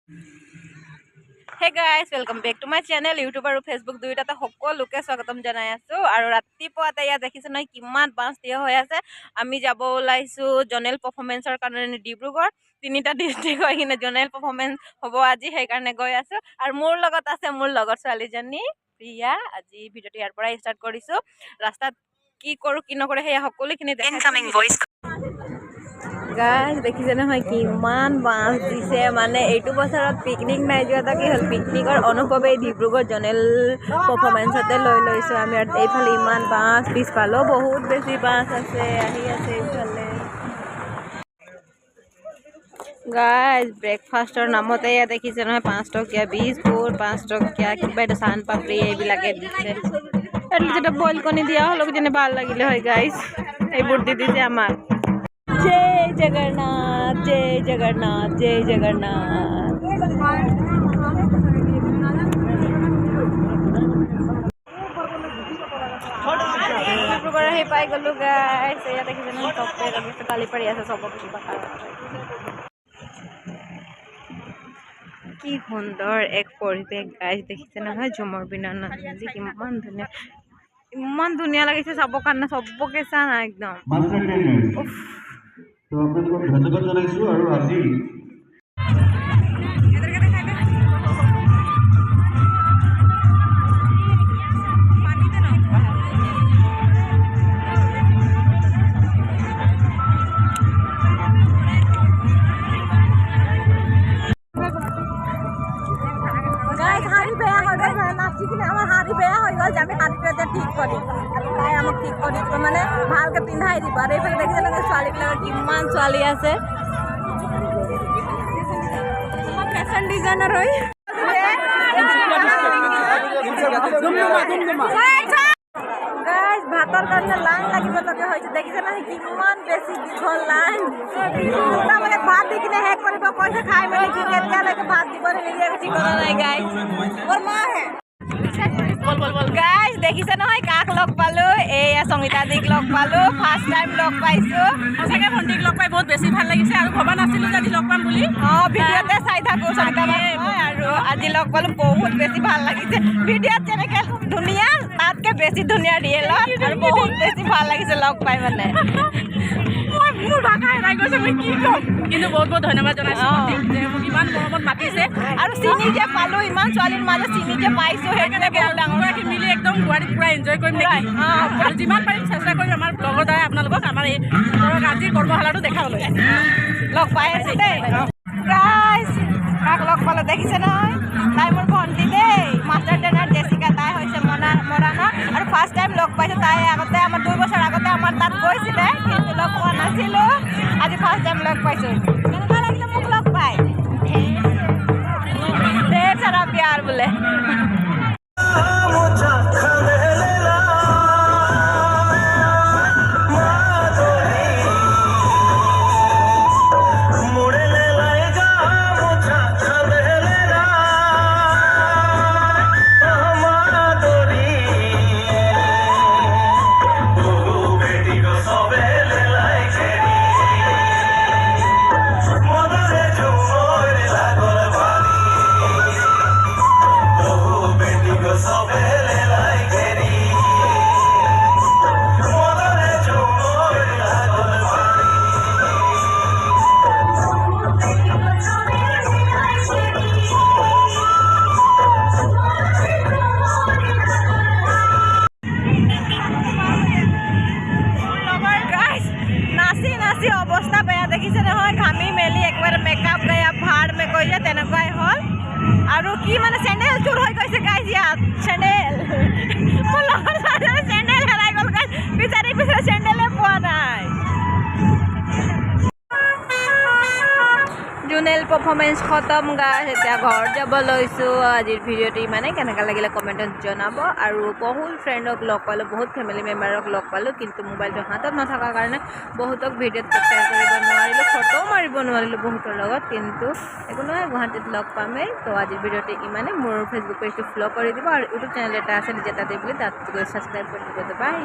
Hey guys, welcome back to my channel. YouTube আৰু Facebook দুইটাতে সকলোকে স্বাগতম জনাই আছো আৰু ৰাতিপুৱাতে ইয়াত দেখিছে নহয় কিমান বাছ দিয়া হৈ আছে। আমি যাব ওলাইছো জনেল পাৰফৰ্মেন্সৰ কাৰণে ডিব্ৰুগড়। তিনিটা ডিস্ট্ৰিক্ট হৈ কিনে জনেল পাৰফৰ্মেন্স হ'ব আজি, সেইকাৰণে গৈ আছো। আৰু মোৰ লগত আছে মোৰ লগৰ ছোৱালীজনী প্ৰিয়া। আজি ভিডিঅ'টো ইয়াৰ পৰাই ষ্টাৰ্ট কৰিছো। ৰাস্তাত কি কৰো কি নকৰো সেয়া সকলোখিনি ইনকামিং ভইচ গাইজ দেখিছে নহয় কিমান বাছ দিছে। মানে এইটো বছৰত পিকনিক নাই যোৱা, কি হ'ল পিকনিকৰ অনুভৱেই ডিব্ৰুগড় জনেল পাৰফৰ্মেন্সতে লৈ লৈছোঁ আমি। আৰু এইফালে ইমান বাছ, পিছফালেও বহুত বেছি বাছ আছে, আহি আছে এইফালে। গাইজ ব্ৰেকফাষ্টৰ নামতে ইয়াত দেখিছে নহয় 5 টকীয়া বিস্কুট, 5 টকীয়া কিবা এটা চান পাপৰি এইবিলাকে দিছে। যেতিয়া বইল কণী দিয়া হ'লেও যেনে ভাল লাগিলে হয় গাইজ, এইবোৰ দি দিছে আমাক। जय जगन्नाथ, जय जगन्नाथ, जय जगन्नाथ। ডিব্ৰুগড় আহি পাই গ'লো গাইছ। এয়া দেখিছে নহয় চবে লাগিছে, গালি পাৰি আছে চবক কিবা কি সুন্দৰ এক পৰিৱেশ গাইছ। দেখিছে নহয় ঝুমৰ বিনা নদী কিমান ধুনীয়া, ইমান ধুনীয়া লাগিছে চাবৰ কাৰণে। চবকে চা না একদম তো আপোনালোকক ধন্যবাদ জনাইছোঁ। আৰু আজি আমার হাড়ি বেয়া হয়ে গেল যে আমি হাড়িটা ঠিক করি, তাই আমাক ঠিক কৰি মানে ভালকে পিন্ধাই দিব। আৰু এইফালে দেখিছে নহয় ছোৱালীবিলাকৰ কিমান ছোৱালী আছে, ফেশ্বন ডিজাইনাৰ হৈ গাইজ ভাতৰ কাৰণে লাইন লাগিব লগা হৈছে। দেখিছে নহয় কিমান বেছি দীঘল লাইন। মানে ভাত দি কিনে শেষ কৰিব পইচা খাই মেলি কি কেতিয়ালৈকে ভাত দিব নিদিয়ে ঠিকনা নাই গাইজ। গাইজ দেখিছে নহয় কাক লগ পালো, এয়া সংগীতা দিক লগ পালো, ফাৰ্ষ্ট টাইম লগ পাইছো। সঁচাকে ভণ্টিক লগ পাই বহুত বেছি ভাল লাগিছে আৰু ভবা নাছিলো যে আজি লগ পাম বুলি। ভিডিঅ'তে চাই থাকো সংগীতা আৰু আজি লগ পালো, বহুত বেছি ভাল লাগিছে। ভিডিঅ'ত যেনেকে ধুনীয়া তাতকে বেছি ধুনীয়া ৰিয়েলত, আৰু বহুত বেছি ভাল লাগিছে লগ পাই। মানে মোৰ ভাষা হেৰাই গৈছে, মই কি ক'ম। কিন্তু বহুত বহুত ধন্যবাদ জনাইছো যে মোক ইমান মৰমত মাতিছে। আৰু চিনি যে পালো, ইমান ছোৱালীৰ মাজত চিনি যে পাইছো, সেইকাৰণে বহুত ডাঙৰগৰাকী মিলি একদম গুৱাহাটীত পুৰা এনজয় কৰিম নেকি। আৰু যিমান পাৰিম চেষ্টা কৰিম আমাৰ ব্লগৰ দ্বাৰাই আপোনালোকক আমাৰ এই আজিৰ কৰ্মশালাটো দেখাবলৈ। লগ পাই আছো দেই গাইজ। কাক লগ পালো দেখিছে নহয়, তাই মোৰ ভণ্টি দেই, মাষ্টাৰ ট্ৰেইনাৰ জেচিকা। তাই হৈছে মৰাণৰ আৰু ফাৰ্ষ্ট টাইম লগ পাইছো। তাই আগতে আমাৰ 2 বছৰ আগতে আমাৰ তাত গৈছিলে, কিন্তু লগ পোৱা নাছিলো। আজি ফাৰ্ষ্ট টাইম লগ পাইছো। কেনেকুৱা লাগিলে মোক লগ পাই? ঢেৰ সাৰা প্যাৰ বোলে। অৱস্থা বেয়া দেখিছে নহয়, ঘামি মেলি একেবাৰে মেকআপ গায়া ভাড় মে গৈছে, তেনেকুৱাই হ'ল। আৰু কি মানে চেণ্ডেল চুৰ হৈ গৈছে গাইজ ইয়াত। চেণ্ডেল মোৰ লগৰ ছোৱালীজনী চেণ্ডেল হেৰাই গ'ল গাইজ, বিচাৰি চেণ্ডেলে পোৱা নাই। জনেল পাৰফৰ্মেন্স খতম গাইজ, এতিয়া ঘৰ যাব লৈছোঁ। আজিৰ ভিডিঅ'টো ইমানে, কেনেকুৱা লাগিলে কমেণ্টত জনাব। আৰু বহুত ফ্ৰেণ্ডক লগ পালোঁ, বহুত ফেমিলি মেম্বাৰক লগ পালোঁ, কিন্তু মোবাইলটো হাতত নথকাৰ কাৰণে বহুতক ভিডিঅ'ত কেপচাৰ কৰিব নোৱাৰিলোঁ, ফটো মাৰিব নোৱাৰিলোঁ বহুতৰ লগত। কিন্তু একো নহয়, গুৱাহাটীত লগ পামেই। তো আজিৰ ভিডিঅ'টো ইমানে। মোৰ ফেচবুক পেজটো ফ'ল' কৰি দিব, আৰু ইউটিউব চেনেল এটা আছে নিজে তাতে বুলি, তাত গৈ ছাবস্ক্ৰাইব কৰি দিব। বাই।